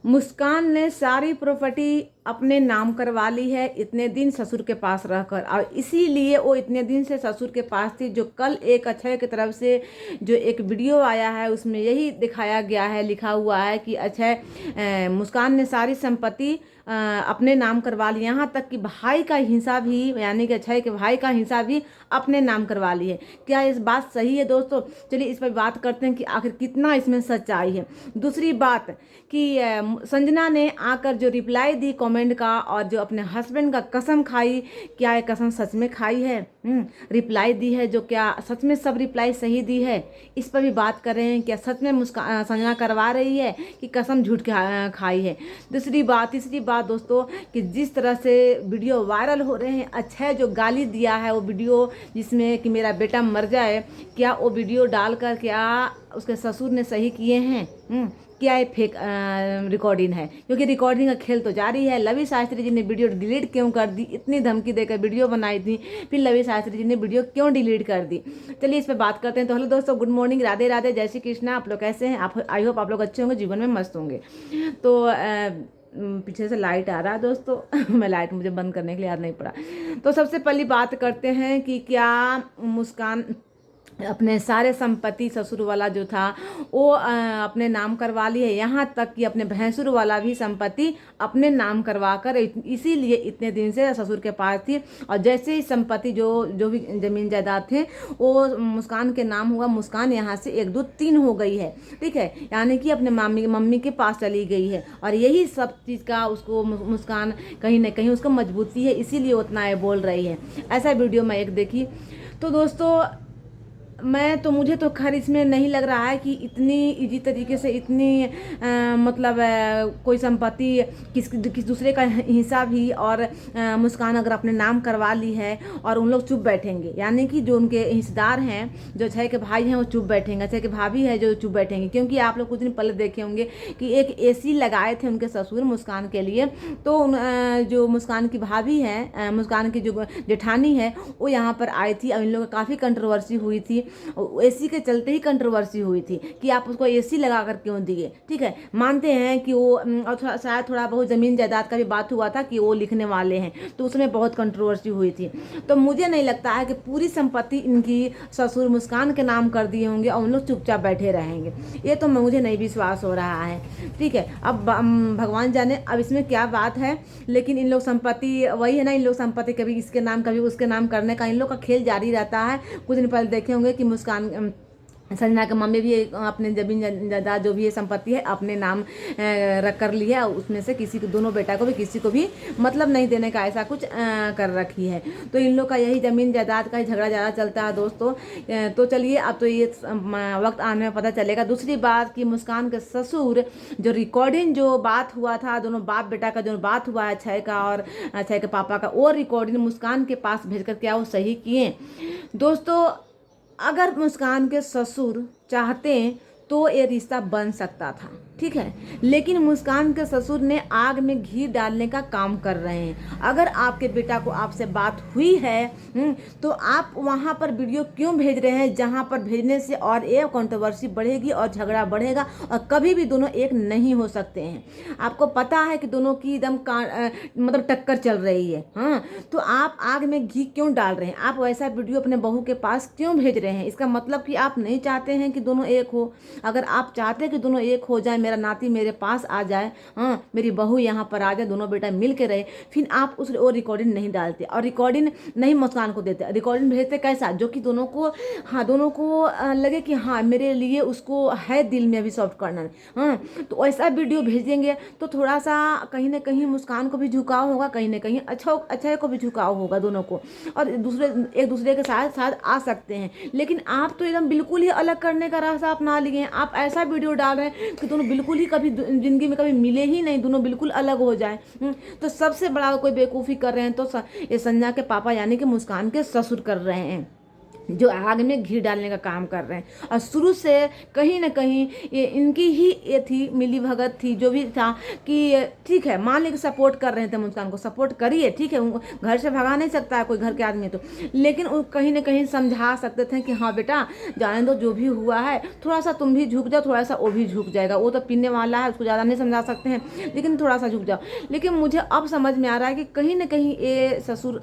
मुस्कान ने सारी प्रॉपर्टी अपने नाम करवा ली है इतने दिन ससुर के पास रहकर, और इसीलिए वो इतने दिन से ससुर के पास थी। जो कल एक अक्षय की तरफ से जो एक वीडियो आया है उसमें यही दिखाया गया है, लिखा हुआ है कि अक्षय मुस्कान ने सारी संपत्ति अपने नाम करवा ली, यहाँ तक कि भाई का हिस्सा भी, यानी कि अक्षय के भाई का हिस्सा भी अपने नाम करवा ली है। क्या इस बात सही है दोस्तों? चलिए इस पर बात करते हैं कि आखिर कितना इसमें सच्चाई है। दूसरी बात कि संजना ने आकर जो रिप्लाई दी कमेंट का, और जो अपने हस्बैंड का कसम खाई, क्या ये कसम सच में खाई है? रिप्लाई दी है जो, क्या सच में सब रिप्लाई सही दी है? इस पर भी बात कर रहे हैं, क्या सच में संजना करवा रही है कि कसम झूठ खाई है? तीसरी बात दोस्तों, कि जिस तरह से वीडियो वायरल हो रहे हैं, अक्षय जो गाली दिया है वो वीडियो जिसमें कि मेरा बेटा मर जाए, क्या वो वीडियो डालकर क्या उसके ससुर ने सही किए हैं? क्या ये फेक रिकॉर्डिंग है? क्योंकि रिकॉर्डिंग का खेल तो जारी है। लवी शास्त्री जी ने वीडियो डिलीट क्यों कर दी? इतनी धमकी देकर वीडियो बनाई थी, फिर लवी शास्त्री जी ने वीडियो क्यों डिलीट कर दी? चलिए इस पर बात करते हैं। तो हेलो दोस्तों, गुड मॉर्निंग, राधे राधे, जय श्री कृष्णा। आप लोग कैसे हैं? आप, आई होप आप लोग अच्छे होंगे, जीवन में मस्त होंगे। तो पीछे से लाइट आ रहा है दोस्तों मैं लाइट मुझे बंद करने के लिए याद नहीं पड़ा। तो सबसे पहली बात करते हैं कि क्या मुस्कान अपने सारे संपत्ति ससुर वाला जो था वो अपने नाम करवा ली है, यहाँ तक कि अपने भैंसुर वाला भी संपत्ति अपने नाम करवा कर इसीलिए इतने दिन से ससुर के पास थी। और जैसे ही संपत्ति जो भी जमीन जायदाद थे वो मुस्कान के नाम हुआ, मुस्कान यहाँ से 1 2 3 हो गई है, ठीक है, यानी कि अपने मम्मी के पास चली गई है। और यही सब चीज़ का उसको मुस्कान कहीं ना कहीं उसको मजबूती है, इसीलिए उतना ये बोल रही है। ऐसा वीडियो मैं एक देखी। तो दोस्तों मुझे तो खैर इसमें नहीं लग रहा है कि इतनी इजी तरीके से इतनी मतलब कोई संपत्ति किस दूसरे का हिस्सा भी, और मुस्कान अगर अपने नाम करवा ली है और उन लोग चुप बैठेंगे, यानी कि जो उनके हिस्सेदार हैं, जो अक्षय के भाई हैं वो चुप बैठेंगे, अक्षय के भाभी है जो चुप बैठेंगे। क्योंकि आप लोग कुछ दिन पहले देखे होंगे कि एक एसी लगाए थे उनके ससुर मुस्कान के लिए। तो जो मुस्कान की भाभी है, मुस्कान की जो जेठानी है, वो यहाँ पर आई थी और इन लोगों काफ़ी कंट्रोवर्सी हुई थी। एसी के चलते ही कंट्रोवर्सी हुई थी कि आप उसको एसी लगा कर क्यों दिए। ठीक है, मानते हैं कि वो और शायद थोड़ा बहुत ज़मीन जायदाद का भी बात हुआ था कि वो लिखने वाले हैं, तो उसमें बहुत कंट्रोवर्सी हुई थी। तो मुझे नहीं लगता है कि पूरी संपत्ति इनकी ससुर मुस्कान के नाम कर दिए होंगे और उन लोग चुपचाप बैठे रहेंगे। ये तो मुझे नहीं विश्वास हो रहा है। ठीक है, अब भगवान जाने अब इसमें क्या बात है, लेकिन इन लोग संपत्ति वही है ना, इन लोग संपत्ति कभी इसके नाम कभी उसके नाम करने का इन लोग का खेल जारी रहता है। कुछ दिन पहले देखे होंगे कि मुस्कान संजना के मम्मी भी अपने जमीन जायदाद जो भी है संपत्ति है अपने नाम रख कर ली है, उसमें से किसी को, दोनों बेटा को भी किसी को भी मतलब नहीं देने का ऐसा कुछ कर रखी है। तो इन लोग का यही ज़मीन जायदाद का ही झगड़ा ज़्यादा चलता है दोस्तों। तो चलिए अब तो ये वक्त आने में पता चलेगा। दूसरी बात कि मुस्कान के ससुर जो रिकॉर्डिंग जो बात हुआ था, दोनों बाप बेटा का जो बात हुआ है अक्षय का और अक्षय के पापा का, वो रिकॉर्डिंग मुस्कान के पास भेज कर क्या वो सही किए दोस्तों? अगर मुस्कान के ससुर चाहते तो ये रिश्ता बन सकता था, ठीक है, लेकिन मुस्कान के ससुर ने आग में घी डालने का काम कर रहे हैं। अगर आपके बेटा को आपसे बात हुई है तो आप वहाँ पर वीडियो क्यों भेज रहे हैं, जहाँ पर भेजने से और ये कंट्रोवर्सी बढ़ेगी और झगड़ा बढ़ेगा और कभी भी दोनों एक नहीं हो सकते हैं। आपको पता है कि दोनों की एकदम मतलब टक्कर चल रही है। हाँ, तो आप आग में घी क्यों डाल रहे हैं? आप वैसा वीडियो अपने बहू के पास क्यों भेज रहे हैं? इसका मतलब कि आप नहीं चाहते हैं कि दोनों एक हो। अगर आप चाहते हैं कि दोनों एक हो जाए, मेरा नाती मेरे पास आ जाए, हाँ, मेरी बहू यहाँ पर आ जाए, दोनों बेटा मिल के रहे, फिर आप उस वो रिकॉर्डिंग नहीं डालते और रिकॉर्डिंग नहीं मुस्कान को देते, रिकॉर्डिंग भेजते कैसा, जो कि दोनों को, हाँ, दोनों को लगे कि हाँ मेरे लिए उसको है दिल में अभी सॉफ्ट करना। हाँ, तो ऐसा वीडियो भेजेंगे तो थोड़ा सा कहीं ना कहीं मुस्कान को भी झुकाव होगा, कहीं ना कहीं अच्छा को भी झुकाव होगा दोनों को, और एक दूसरे के साथ साथ आ सकते हैं। लेकिन आप तो एकदम बिल्कुल ही अलग करने का रास्ता अपना लिए हैं। आप ऐसा वीडियो डाल रहे हैं कि दोनों बिल्कुल ही कभी जिंदगी में कभी मिले ही नहीं, दोनों बिल्कुल अलग हो जाए। तो सबसे बड़ा कोई बेवकूफ़ी कर रहे हैं तो ये संजना के पापा यानी कि मुस्कान के ससुर कर रहे हैं। जो आग में घी डालने का काम कर रहे हैं। और शुरू से कहीं ना कहीं ये इनकी ही ये थी, मिली भगत थी, जो भी था कि ठीक है मान ली सपोर्ट कर रहे थे मुस्कान को, सपोर्ट करिए, ठीक है, घर से भगा नहीं सकता है कोई घर के आदमी तो, लेकिन वो कहीं ना कहीं समझा सकते थे कि हाँ बेटा जाने दो, जो भी हुआ है थोड़ा सा तुम भी झुक जाओ, थोड़ा सा वो भी झुक जाएगा, वो तो पीने वाला है, उसको ज़्यादा नहीं समझा सकते हैं, लेकिन थोड़ा सा झुक जाओ। लेकिन मुझे अब समझ में आ रहा है कि कहीं ना कहीं ये ससुर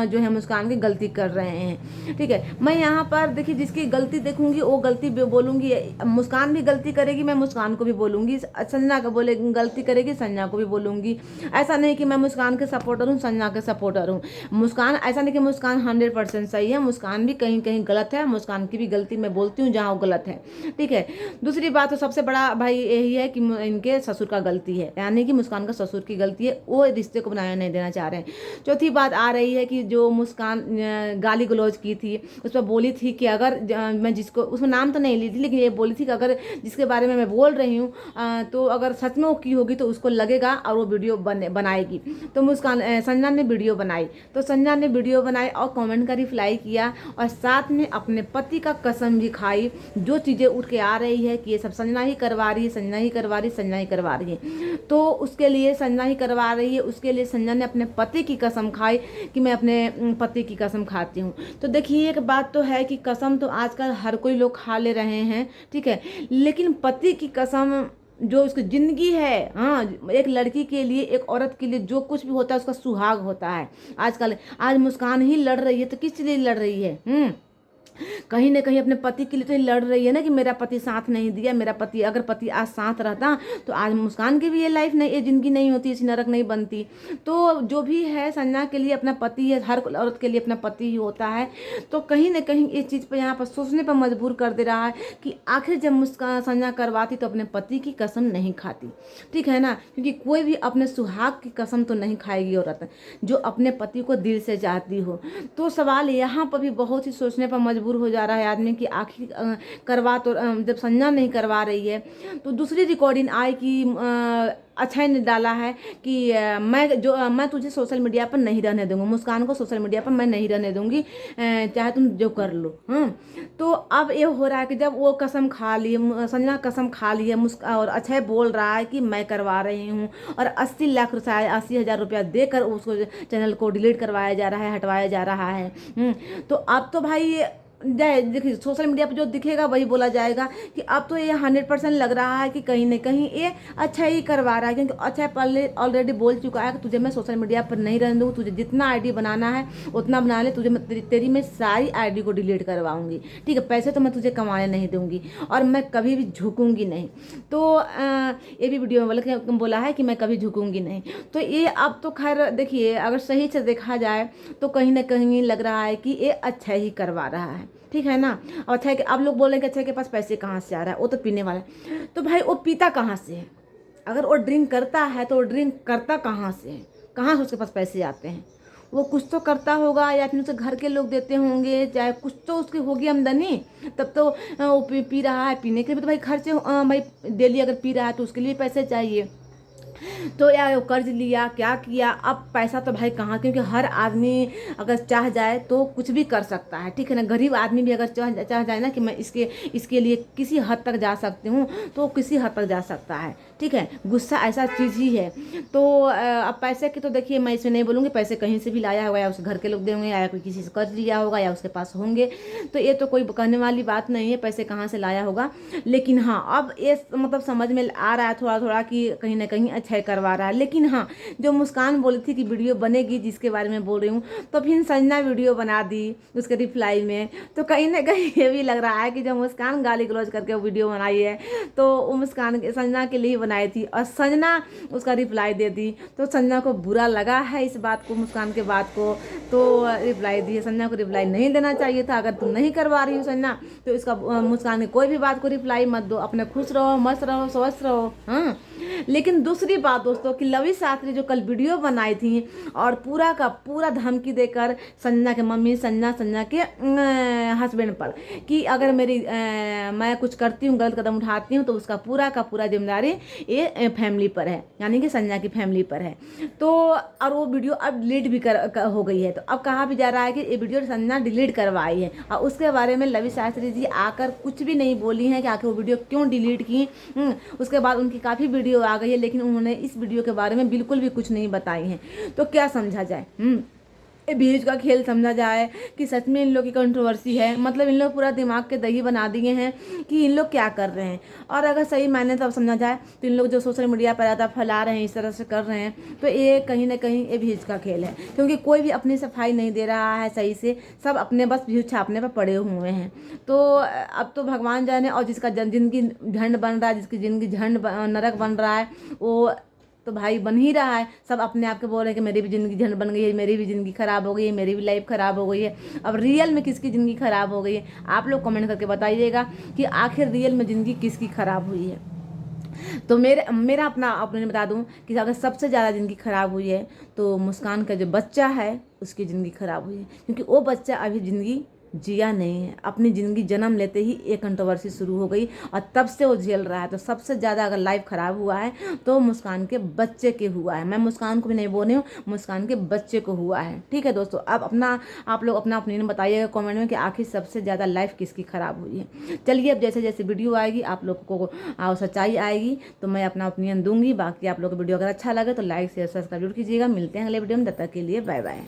जो है मुस्कान की गलती कर रहे हैं, ठीक है। मैं यहाँ पर देखिए जिसकी गलती देखूंगी वो गलती बोलूंगी, मुस्कान भी गलती करेगी मैं मुस्कान को भी बोलूंगी, संजना को बोले गलती करेगी संजना को भी बोलूंगी। ऐसा नहीं कि मैं मुस्कान के सपोर्टर हूँ संजना के सपोर्टर हूँ। मुस्कान ऐसा नहीं कि मुस्कान 100% सही है, मुस्कान भी कहीं कहीं गलत है, मुस्कान की भी गलती मैं बोलती हूँ जहाँ वो गलत है, ठीक है। दूसरी बात तो सबसे बड़ा भाई यही है कि इनके ससुर का गलती है, यानी कि मुस्कान का ससुर की गलती है, वो रिश्ते को बनाया नहीं देना चाह रहे हैं। चौथी बात आ रही है कि जो मुस्कान गाली गलौज की थी उस पर बोली थी कि अगर मैं जिसको, उसमें नाम तो नहीं ली थी, लेकिन ये बोली थी कि अगर जिसके बारे में मैं बोल रही हूँ तो अगर सच में वो की होगी तो उसको लगेगा और वो वीडियो बनाएगी। तो मुस्कान संजना ने वीडियो बनाई, तो संजना ने वीडियो बनाई और कमेंट का रिप्लाई किया और साथ में अपने पति का कसम भी खाई। जो चीज़ें उठ के आ रही है कि ये सब संजना ही करवा रही है, संजना ही करवा रही है, संजना ही करवा रही है, तो उसके लिए संजना ही करवा रही है, उसके लिए संजना ने अपने पति की कसम खाई कि मैं अपने पति की कसम खाती हूँ। तो देखिए एक बात तो है कि कसम तो आजकल हर कोई लोग खा ले रहे हैं, ठीक है, लेकिन पति की कसम जो उसकी जिंदगी है, हाँ, एक लड़की के लिए, एक औरत के लिए जो कुछ भी होता है उसका सुहाग होता है। आजकल आज मुस्कान ही लड़ रही है तो किस लिए लड़ रही है? कहीं ना कहीं अपने पति के लिए तो लड़ रही है ना कि मेरा पति साथ नहीं दिया, मेरा पति, अगर पति आज साथ रहता तो आज मुस्कान की भी ये लाइफ नहीं, ये जिंदगी नहीं होती, ऐसी नरक नहीं बनती। तो जो भी है संजना के लिए अपना पति है, हर औरत के लिए अपना पति ही होता है। तो कहीं ना कहीं इस चीज़ पर यहाँ पर सोचने पर मजबूर कर दे रहा है कि आखिर जब मुस्कान संजना करवाती तो अपने पति की कसम नहीं खाती, ठीक है ना, क्योंकि कोई भी अपने सुहाग की कसम तो नहीं खाएगी औरत जो अपने पति को दिल से चाहती हो। तो सवाल यहाँ पर भी बहुत ही सोचने पर मजबूर हो जा रहा है आदमी कि आखिर करवा तो जब संजना नहीं करवा रही है तो दूसरी रिकॉर्डिंग आई कि अक्षय ने डाला है कि मैं तुझे सोशल मीडिया पर नहीं रहने दूंगी, मुस्कान को सोशल मीडिया पर मैं नहीं रहने दूंगी, चाहे तुम जो कर लो। तो अब ये हो रहा है कि जब वो कसम खा ली, संजना कसम खा ली है, और अक्षय बोल रहा है कि मैं करवा रही हूँ और 80 लाख रुपया, 80,000 रुपया देकर उसको चैनल को डिलीट करवाया जा रहा है, हटवाया जा रहा है। तो अब तो भाई देखिए सोशल मीडिया पर जो दिखेगा वही बोला जाएगा कि अब तो ये 100% लग रहा है कि कहीं ना कहीं ये अच्छा ही करवा रहा है, क्योंकि अच्छा पहले ऑलरेडी बोल चुका है कि तुझे मैं सोशल मीडिया पर नहीं रहने दूँगी, तुझे जितना आईडी बनाना है उतना बना ले, तुझे मैं तेरी मैं सारी आईडी को डिलीट करवाऊंगी, ठीक है, पैसे तो मैं तुझे कमाने नहीं दूंगी और मैं कभी भी झुकूंगी नहीं। तो ये भी वीडियो में बोला है कि मैं कभी झुकूंगी नहीं। तो ये अब तो खैर देखिए अगर सही से देखा जाए तो कहीं ना कहीं लग रहा है कि ये अच्छा ही करवा रहा है, ठीक है ना। और अच्छा है कि आप लोग बोल रहे हैं कि अच्छा के पास पैसे कहाँ से आ रहा है, वो तो पीने वाला है, तो भाई वो पीता कहाँ से है? अगर वो ड्रिंक करता है तो वो ड्रिंक करता कहाँ से है? कहाँ से उसके पास पैसे आते हैं? वो कुछ तो करता होगा या फिर उसे घर के लोग देते होंगे, चाहे कुछ तो उसकी होगी आमदनी, तब तो वो पी रहा है। पीने के लिए तो भाई खर्चे, भाई डेली अगर पी रहा है तो उसके लिए पैसे चाहिए। तो या वो कर्ज लिया, क्या किया, अब पैसा तो भाई कहाँ, क्योंकि हर आदमी अगर चाह जाए तो कुछ भी कर सकता है, ठीक है ना। गरीब आदमी भी अगर चाह जाए ना कि मैं इसके लिए किसी हद तक जा सकती हूँ तो किसी हद तक जा सकता है, ठीक है। गुस्सा ऐसा चीज़ ही है। तो अब पैसे की तो देखिए मैं इसमें नहीं बोलूँगी, पैसे कहीं से भी लाया होगा या उसके घर के लोग देंगे या कोई किसी से कर्ज लिया होगा या उसके पास होंगे, तो ये तो कोई कहने वाली बात नहीं है पैसे कहाँ से लाया होगा। लेकिन हाँ अब ये मतलब समझ में आ रहा है थोड़ा थोड़ा कि कहीं ना कहीं अच्छा करवा रहा है। लेकिन हाँ जो मुस्कान बोली थी कि वीडियो बनेगी जिसके बारे में बोल रही हूँ, तो फिर संजना वीडियो बना दी उसके रिप्लाई में, तो कहीं ना कहीं ये भी लग रहा है कि जब मुस्कान गाली गलौज करके वीडियो बनाई है तो वो मुस्कान संजना के लिए ही बनाई थी और संजना उसका रिप्लाई दे दी। तो संजना को बुरा लगा है इस बात को, मुस्कान के बात को, तो रिप्लाई दी है। संजना को रिप्लाई नहीं देना चाहिए था। अगर तुम नहीं करवा रही हो संजना तो इसका मुस्कान की कोई भी बात को रिप्लाई मत दो, अपने खुश रहो, मस्त रहो, स्वस्थ रहो। हाँ लेकिन दूसरी बात दोस्तों कि लवी शास्त्री जो कल वीडियो बनाई थी और पूरा का पूरा धमकी देकर संजना के मम्मी, संजना के हस्बैंड पर कि अगर मैं कुछ करती हूँ, गलत कदम उठाती हूँ तो उसका पूरा का पूरा जिम्मेदारी ये फैमिली पर है, यानी कि संजना की फैमिली पर है। तो और वो वीडियो अब डिलीट भी हो गई है। तो अब कहा भी जा रहा है कि ये वीडियो संजना डिलीट करवाई है, और उसके बारे में लवी शास्त्री जी आकर कुछ भी नहीं बोली हैं कि आखिर वो वीडियो क्यों डिलीट की। उसके बाद उनकी काफ़ी वीडियो आ गई है, लेकिन उन्होंने इस वीडियो के बारे में बिल्कुल भी कुछ नहीं बताई हैं। तो क्या समझा जाए, ये बीच का खेल समझा जाए कि सच में इन लोग की कंट्रोवर्सी है, मतलब इन लोग पूरा दिमाग के दही बना दिए हैं कि इन लोग क्या कर रहे हैं। और अगर सही मायने तब समझा जाए तो इन लोग जो सोशल मीडिया पर ज़्यादा फैला रहे हैं, इस तरह से कर रहे हैं, तो ये कहीं ना कहीं ये भीज का खेल है, क्योंकि कोई भी अपनी सफाई नहीं दे रहा है सही से, सब अपने बस व्यूज छापने पर पड़े हुए हैं। तो अब तो भगवान जाने, और जिसका जिंदगी झंड बन रहा है, जिसकी जिंदगी झंड नरक बन रहा है, वो तो भाई बन ही रहा है। सब अपने आप के बोल रहे हैं कि मेरी भी ज़िंदगी झंड बन गई है, मेरी भी ज़िंदगी ख़राब हो गई है, मेरी भी लाइफ ख़राब हो गई है। अब रियल में किसकी ज़िंदगी ख़राब हो गई है, आप लोग कमेंट करके बताइएगा कि आखिर रियल में ज़िंदगी किसकी ख़राब हुई है। तो मेरा अपना ओपिनियन बता दूं कि अगर सबसे ज़्यादा ज़िंदगी ख़राब हुई है तो मुस्कान का जो बच्चा है उसकी ज़िंदगी ख़राब हुई है, क्योंकि वो बच्चा अभी ज़िंदगी जिया नहीं है। अपनी ज़िंदगी जन्म लेते ही एक कंट्रोवर्सी शुरू हो गई और तब से वो झेल रहा है। तो सबसे ज़्यादा अगर लाइफ ख़राब हुआ है तो मुस्कान के बच्चे के हुआ है। मैं मुस्कान को भी नहीं बोल रही हूँ, मुस्कान के बच्चे को हुआ है। ठीक है दोस्तों, अब आप लोग अपना ओपिनियन बताइएगा कमेंट में कि आखिर सबसे ज़्यादा लाइफ किसकी ख़राब हुई है। चलिए, अब जैसे जैसे वीडियो आएगी आप लोग को सच्चाई आएगी तो मैं अपना ओपिनियन दूंगी। बाकी आप लोग को वीडियो अगर अच्छा लगे तो लाइक शेयर सब्सक्राइब जरूर कीजिएगा। मिलते हैं अगले वीडियो में, तब तक के लिए बाय बाय।